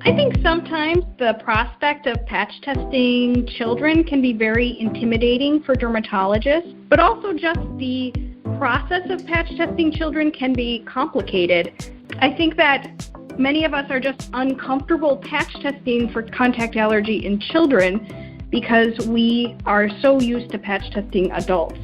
I think sometimes the prospect of patch testing children can be very intimidating for dermatologists, but also just the process of patch testing children can be complicated. I think that many of us are just uncomfortable patch testing for contact allergy in children because we are so used to patch testing adults.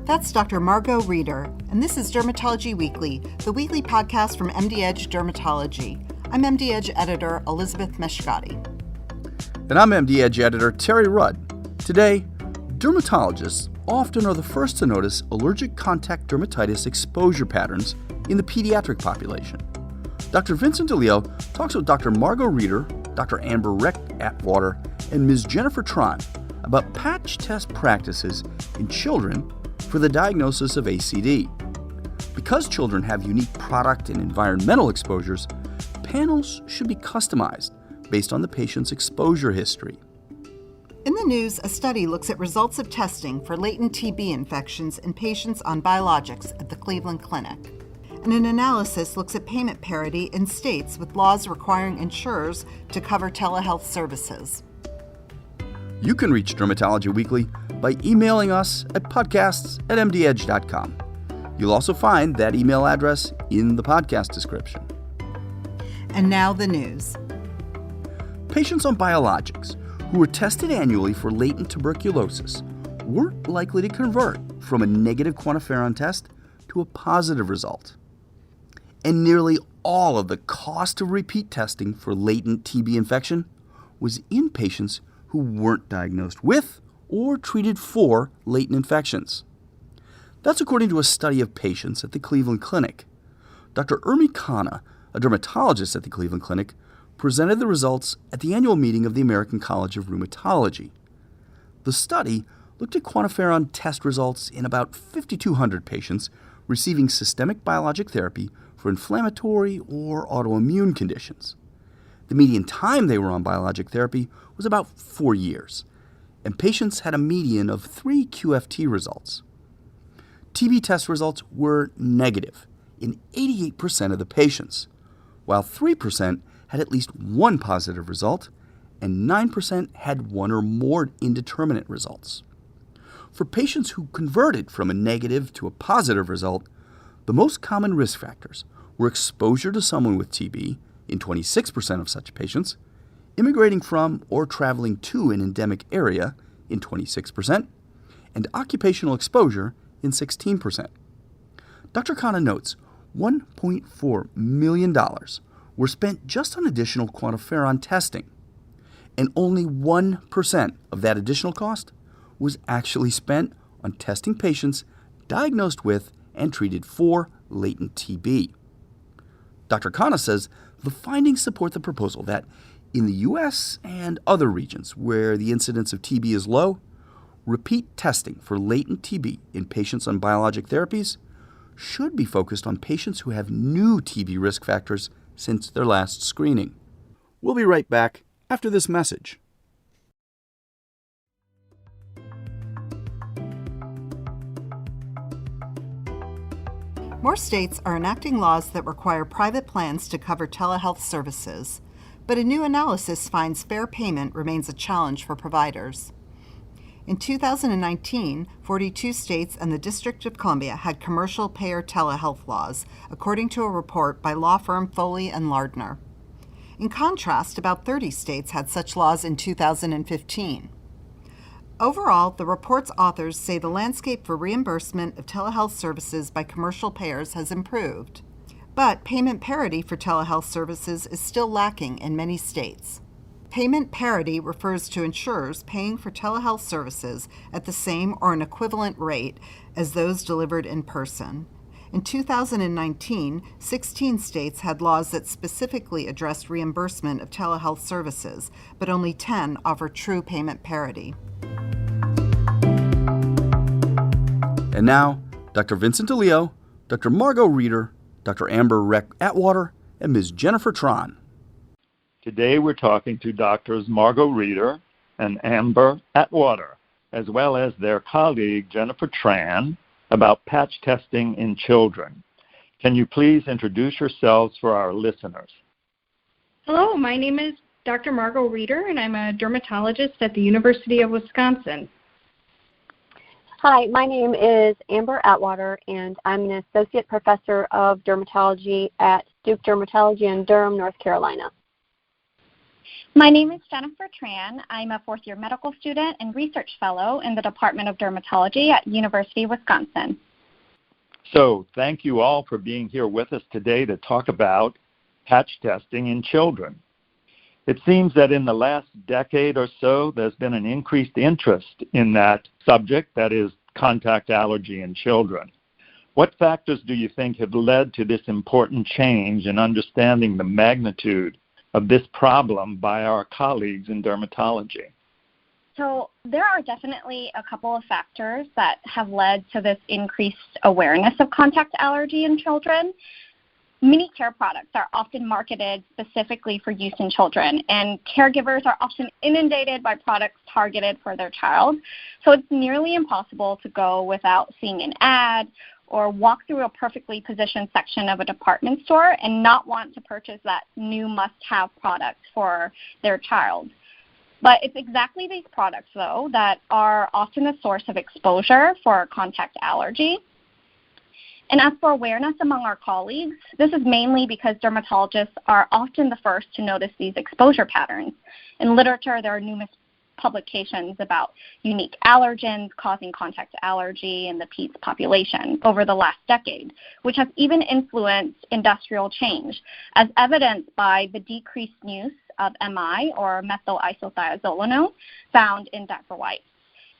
That's Dr. Margo Reeder, and this is Dermatology Weekly, the weekly podcast from MD Edge Dermatology. I'm MD Edge editor Elizabeth Meshkati. And I'm MD Edge editor Terry Rudd. Today, dermatologists often are the first to notice allergic contact dermatitis exposure patterns in the pediatric population. Dr. Vincent DeLeo talks with Dr. Margo Reeder, Dr. Amber Reck Atwater, and Ms. Jennifer Tran about patch test practices in children for the diagnosis of ACD. Because children have unique product and environmental exposures, panels should be customized based on the patient's exposure history. In the news, a study looks at results of testing for latent TB infections in patients on biologics at the Cleveland Clinic. And an analysis looks at payment parity in states with laws requiring insurers to cover telehealth services. You can reach Dermatology Weekly by emailing us at podcasts@mdedge.com. You'll also find that email address in the podcast description. And now the news. Patients on biologics who were tested annually for latent tuberculosis weren't likely to convert from a negative quantiferon test to a positive result. And nearly all of the cost of repeat testing for latent TB infection was in patients who weren't diagnosed with or treated for latent infections. That's according to a study of patients at the Cleveland Clinic. Dr. Urmi Khanna, a dermatologist at the Cleveland Clinic, presented the results at the annual meeting of the American College of Rheumatology. The study looked at quantiferon test results in about 5,200 patients receiving systemic biologic therapy for inflammatory or autoimmune conditions. The median time they were on biologic therapy was about 4 years, and patients had a median of 3 QFT results. TB test results were negative in 88% of the patients, while 3% had at least one positive result, and 9% had one or more indeterminate results. For patients who converted from a negative to a positive result, the most common risk factors were exposure to someone with TB in 26% of such patients, immigrating from or traveling to an endemic area in 26%, and occupational exposure in 16%. Dr. Khanna notes $1.4 million were spent just on additional quantiferon testing, and only 1% of that additional cost was actually spent on testing patients diagnosed with and treated for latent TB. Dr. Khanna says the findings support the proposal that in the U.S. and other regions where the incidence of TB is low, repeat testing for latent TB in patients on biologic therapies should be focused on patients who have new TB risk factors since their last screening. We'll be right back after this message. More states are enacting laws that require private plans to cover telehealth services, but a new analysis finds fair payment remains a challenge for providers. In 2019, 42 states and the District of Columbia had commercial payer telehealth laws, according to a report by law firm Foley and Lardner. In contrast, about 30 states had such laws in 2015. Overall, the report's authors say the landscape for reimbursement of telehealth services by commercial payers has improved. But payment parity for telehealth services is still lacking in many states. Payment parity refers to insurers paying for telehealth services at the same or an equivalent rate as those delivered in person. In 2019, 16 states had laws that specifically addressed reimbursement of telehealth services, but only 10 offer true payment parity. And now, Dr. Vincent DeLeo, Dr. Margo Reeder, Dr. Amber Reck Atwater, and Ms. Jennifer Tran. Today we're talking to Drs. Margo Reeder and Amber Atwater, as well as their colleague Jennifer Tran, about patch testing in children. Can you please introduce yourselves for our listeners? Hello, my name is Dr. Margo Reeder, and I'm a dermatologist at the University of Wisconsin. Hi, my name is Amber Atwater, and I'm an associate professor of dermatology at Duke Dermatology in Durham, North Carolina. My name is Jennifer Tran. I'm a fourth-year medical student and research fellow in the Department of Dermatology at University of Wisconsin. So thank you all for being here with us today to talk about patch testing in children. It seems that in the last decade or so, there's been an increased interest in that subject, that is, contact allergy in children. What factors do you think have led to this important change in understanding the magnitude of this problem by our colleagues in dermatology? So there are definitely a couple of factors that have led to this increased awareness of contact allergy in children. Many care products are often marketed specifically for use in children, and caregivers are often inundated by products targeted for their child. So it's nearly impossible to go without seeing an ad or walk through a perfectly positioned section of a department store and not want to purchase that new must-have product for their child. But it's exactly these products, though, that are often a source of exposure for contact allergy. And as for awareness among our colleagues, this is mainly because dermatologists are often the first to notice these exposure patterns. In literature, there are numerous publications about unique allergens causing contact allergy in the peds population over the last decade, which has even influenced industrial change, as evidenced by the decreased use of MI, or methyl isothiazolinone, found in diaper wipes.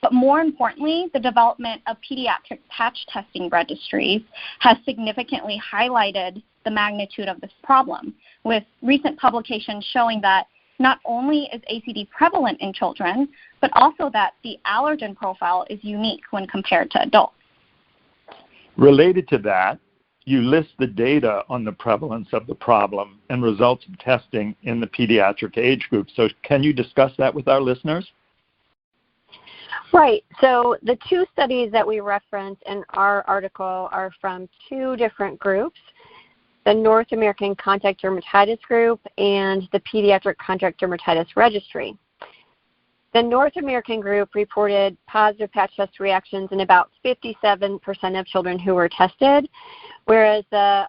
But more importantly, the development of pediatric patch testing registries has significantly highlighted the magnitude of this problem, with recent publications showing that not only is ACD prevalent in children, but also that the allergen profile is unique when compared to adults. Related to that, you list the data on the prevalence of the problem and results of testing in the pediatric age group. So can you discuss that with our listeners? Right. So the two studies that we reference in our article are from two different groups, the North American Contact Dermatitis Group and the Pediatric Contact Dermatitis Registry. The North American group reported positive patch test reactions in about 57% of children who were tested, whereas the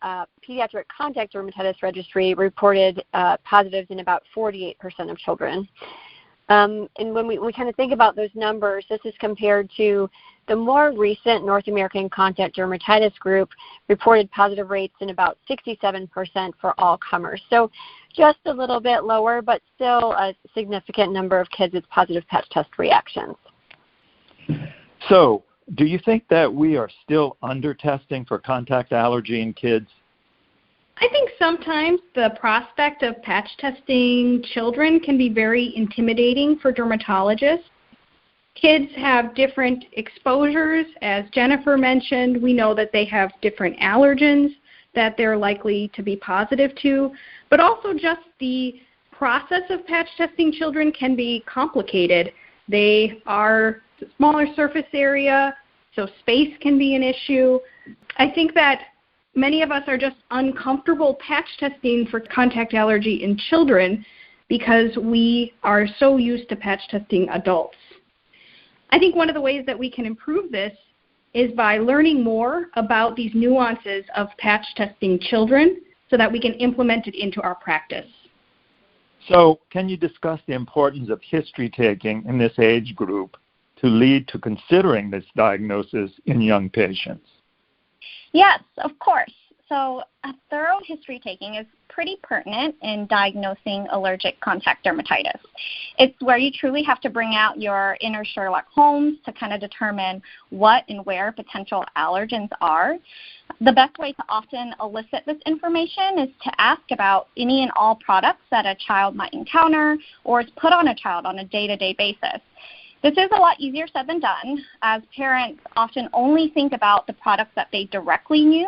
Pediatric Contact Dermatitis Registry reported positives in about 48% of children. And when we kind of think about those numbers, this is compared to the more recent North American Contact Dermatitis Group reported positive rates in about 67% for all comers. So just a little bit lower, but still a significant number of kids with positive patch test reactions. So do you think that we are still under-testing for contact allergy in kids? I think sometimes the prospect of patch testing children can be very intimidating for dermatologists. Kids have different exposures. As Jennifer mentioned, we know that they have different allergens that they're likely to be positive to, but also just the process of patch testing children can be complicated. They are smaller surface area, so space can be an issue. I think that many of us are just uncomfortable patch testing for contact allergy in children because we are so used to patch testing adults. I think one of the ways that we can improve this is by learning more about these nuances of patch testing children so that we can implement it into our practice. So can you discuss the importance of history taking in this age group to lead to considering this diagnosis in young patients? Yes, of course. So a thorough history taking is pretty pertinent in diagnosing allergic contact dermatitis. It's where you truly have to bring out your inner Sherlock Holmes to kind of determine what and where potential allergens are. The best way to often elicit this information is to ask about any and all products that a child might encounter or is put on a child on a day-to-day basis. This is a lot easier said than done, as parents often only think about the products that they directly use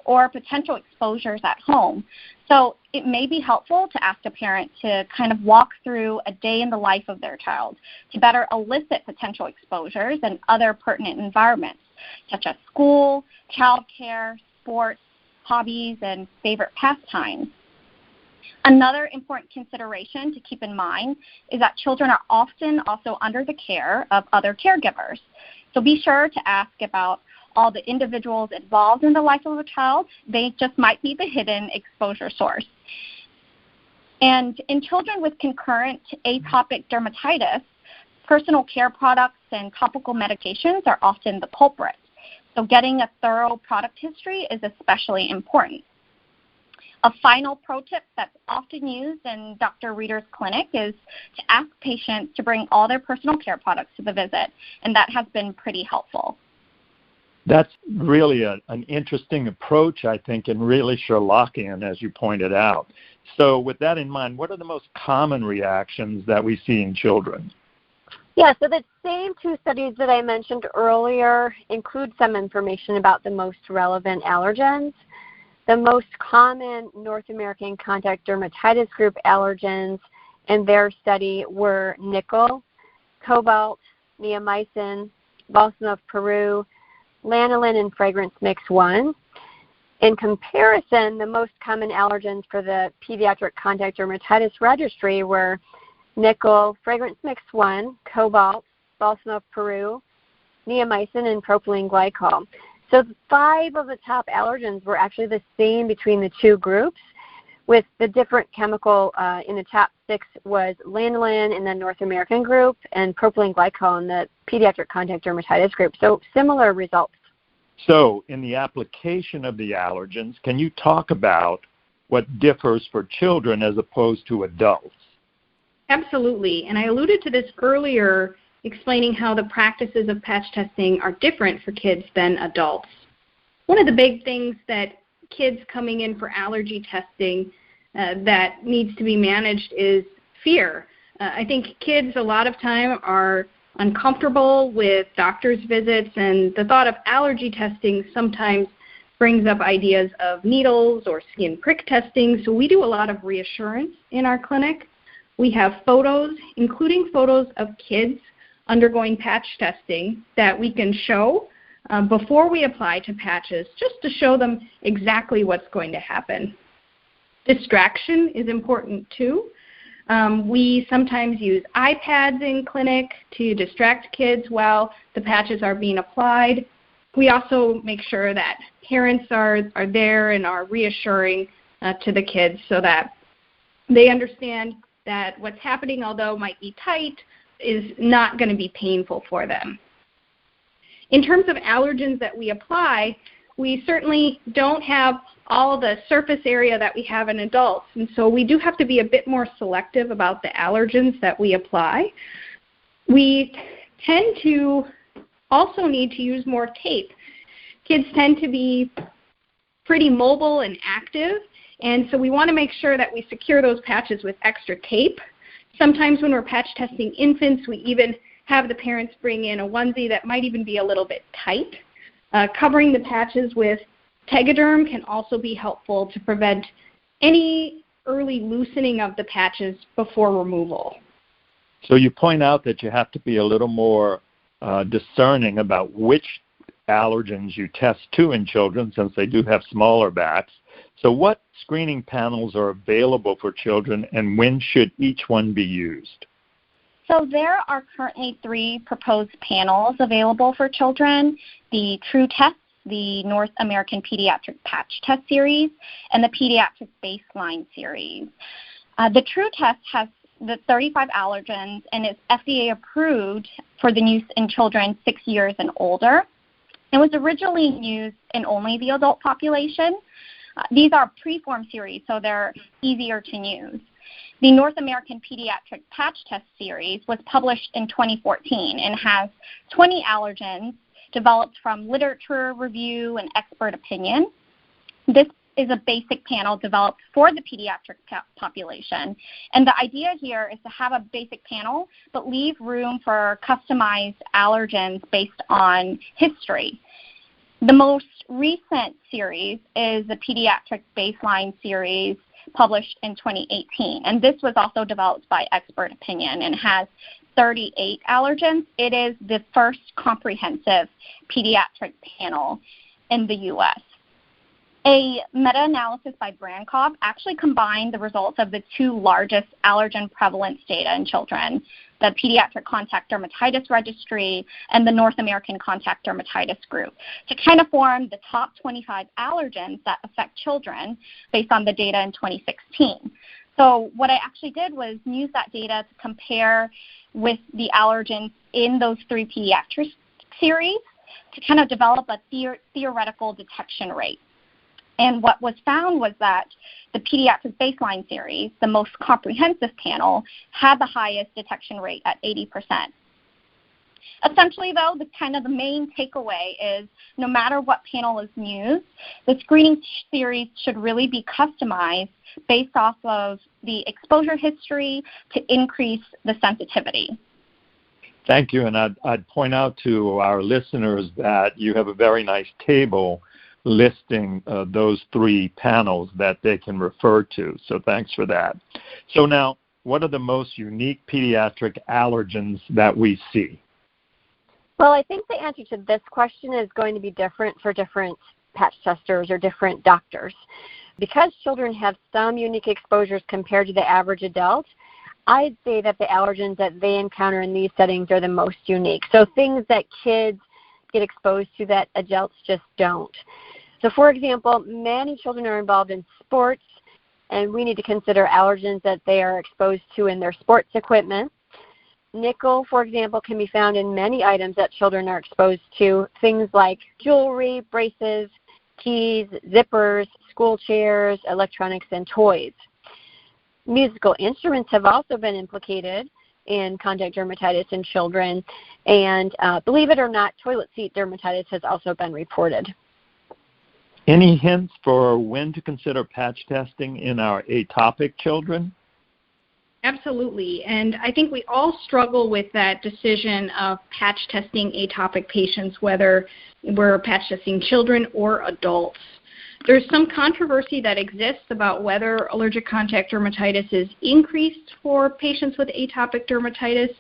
or potential exposures at home. So it may be helpful to ask a parent to kind of walk through a day in the life of their child to better elicit potential exposures and other pertinent environments, such as school, childcare, sports, hobbies, and favorite pastimes. Another important consideration to keep in mind is that children are often also under the care of other caregivers. So be sure to ask about all the individuals involved in the life of a child. They just might be the hidden exposure source. And in children with concurrent atopic dermatitis, personal care products and topical medications are often the culprits. So getting a thorough product history is especially important. A final pro tip that's often used in Dr. Reeder's clinic is to ask patients to bring all their personal care products to the visit, and that has been pretty helpful. That's really an interesting approach, I think, and really Sherlockian, as you pointed out. So with that in mind, what are the most common reactions that we see in children? Yeah, so the same two studies that I mentioned earlier include some information about the most relevant allergens. The most common North American contact dermatitis group allergens in their study were nickel, cobalt, neomycin, balsam of Peru, lanolin, and fragrance mix 1. In comparison, the most common allergens for the pediatric contact dermatitis registry were nickel, fragrance mix 1, cobalt, balsam of Peru, neomycin, and propylene glycol. So 5 of the top allergens were actually the same between the two groups, with the different chemical in the top 6 was lanolin in the North American group and propylene glycol in the pediatric contact dermatitis group. So similar results. So in the application of the allergens, can you talk about what differs for children as opposed to adults? Absolutely. And I alluded to this earlier, explaining how the practices of patch testing are different for kids than adults. One of the big things that kids coming in for allergy testing that needs to be managed is fear. I think kids a lot of time are uncomfortable with doctor's visits, and the thought of allergy testing sometimes brings up ideas of needles or skin prick testing. So we do a lot of reassurance in our clinic. We have photos, including photos of kids undergoing patch testing that we can show before we apply to patches, just to show them exactly what's going to happen. Distraction is important too. We sometimes use iPads in clinic to distract kids while the patches are being applied. We also make sure that parents are there and are reassuring to the kids so that they understand that what's happening, although it might be tight, is not going to be painful for them. In terms of allergens that we apply, we certainly don't have all the surface area that we have in adults, and so we do have to be a bit more selective about the allergens that we apply. We tend to also need to use more tape. Kids tend to be pretty mobile and active, and so we want to make sure that we secure those patches with extra tape. Sometimes when we're patch testing infants, we even have the parents bring in a onesie that might even be a little bit tight. Covering the patches with Tegaderm can also be helpful to prevent any early loosening of the patches before removal. So you point out that you have to be a little more discerning about which allergens you test to in children, since they do have smaller bats. So what screening panels are available for children, and when should each one be used? So there are currently 3 proposed panels available for children: the True Test, the North American Pediatric Patch Test Series, and the Pediatric Baseline Series. The True Test has the 35 allergens and is FDA approved for the use in children 6 years and older. It was originally used in only the adult population. These are preform series, so they're easier to use. The North American Pediatric Patch Test Series was published in 2014 and has 20 allergens developed from literature review and expert opinion. This is a basic panel developed for the pediatric population. And the idea here is to have a basic panel, but leave room for customized allergens based on history. The most recent series is the Pediatric Baseline Series, published in 2018. And this was also developed by expert opinion and has 38 allergens. It is the first comprehensive pediatric panel in the U.S. A meta-analysis by Brancov actually combined the results of the two largest allergen prevalence data in children, the Pediatric Contact Dermatitis Registry and the North American Contact Dermatitis Group, to kind of form the top 25 allergens that affect children based on the data in 2016. So what I actually did was use that data to compare with the allergens in those three pediatric series to kind of develop a theoretical detection rate. And what was found was that the pediatric baseline series, the most comprehensive panel, had the highest detection rate at 80%. Essentially, though, the main takeaway is no matter what panel is used, the screening series should really be customized based off of the exposure history to increase the sensitivity. Thank you, and I'd point out to our listeners that you have a very nice table listing those three panels that they can refer to. So thanks for that. So now, what are the most unique pediatric allergens that we see? Well, I think the answer to this question is going to be different for different patch testers or different doctors. Because children have some unique exposures compared to the average adult, I'd say that the allergens that they encounter in these settings are the most unique. So things that kids get exposed to that adults just don't. So, for example, many children are involved in sports, and we need to consider allergens that they are exposed to in their sports equipment. Nickel, for example, can be found in many items that children are exposed to, things like jewelry, braces, keys, zippers, school chairs, electronics, and toys. Musical instruments have also been implicated in contact dermatitis in children, and believe it or not, toilet seat dermatitis has also been reported. Any hints for when to consider patch testing in our atopic children? Absolutely, and I think we all struggle with that decision of patch testing atopic patients, whether we're patch testing children or adults. There's some controversy that exists about whether allergic contact dermatitis is increased for patients with atopic dermatitis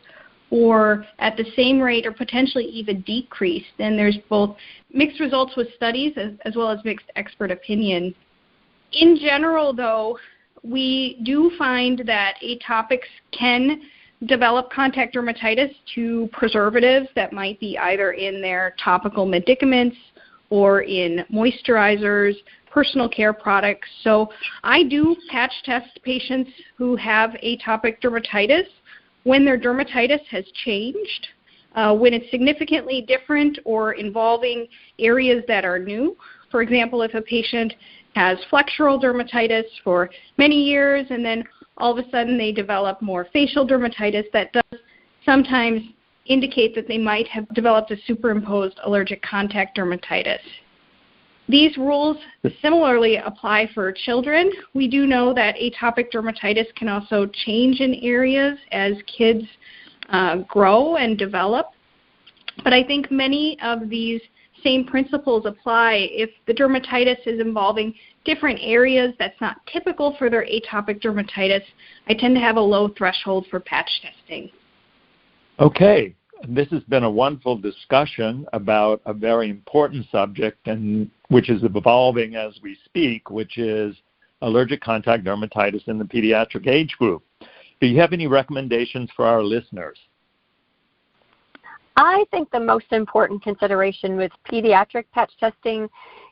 or at the same rate or potentially even decreased. And there's both mixed results with studies as well as mixed expert opinion. In general, though, we do find that atopics can develop contact dermatitis to preservatives that might be either in their topical medicaments or in moisturizers, personal care products. So I do patch test patients who have atopic dermatitis when their dermatitis has changed, when it's significantly different or involving areas that are new. For example, if a patient has flexural dermatitis for many years and then all of a sudden they develop more facial dermatitis, that does sometimes indicate that they might have developed a superimposed allergic contact dermatitis. These rules similarly apply for children. We do know that atopic dermatitis can also change in areas as kids grow and develop. But I think many of these same principles apply if the dermatitis is involving different areas that's not typical for their atopic dermatitis. I tend to have a low threshold for patch testing. Okay. This has been a wonderful discussion about a very important subject, and which is evolving as we speak, which is allergic contact dermatitis in the pediatric age group. Do you have any recommendations for our listeners? I think the most important consideration with pediatric patch testing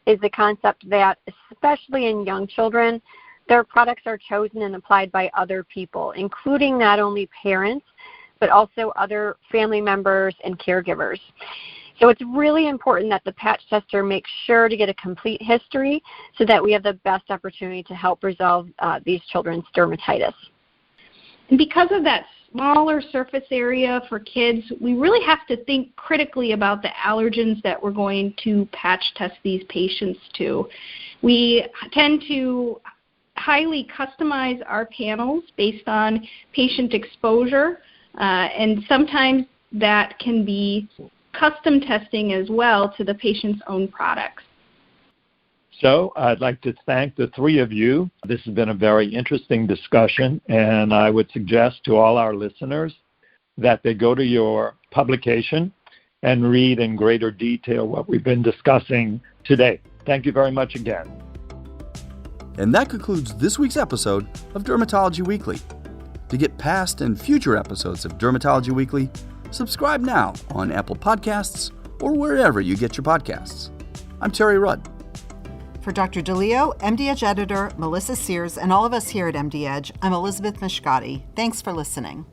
is the concept that, especially in young children, their products are chosen and applied by other people, including not only parents, but also other family members and caregivers. So it's really important that the patch tester makes sure to get a complete history so that we have the best opportunity to help resolve these children's dermatitis. And because of that smaller surface area for kids, we really have to think critically about the allergens that we're going to patch test these patients to. We tend to highly customize our panels based on patient exposure. And sometimes that can be custom testing as well to the patient's own products. So I'd like to thank the three of you. This has been a very interesting discussion, and I would suggest to all our listeners that they go to your publication and read in greater detail what we've been discussing today. Thank you very much again. And that concludes this week's episode of Dermatology Weekly. To get past and future episodes of Dermatology Weekly, subscribe now on Apple Podcasts or wherever you get your podcasts. I'm Terry Rudd. For Dr. DeLeo, MD Edge editor, Melissa Sears, and all of us here at MD Edge, I'm Elizabeth Mishkati. Thanks for listening.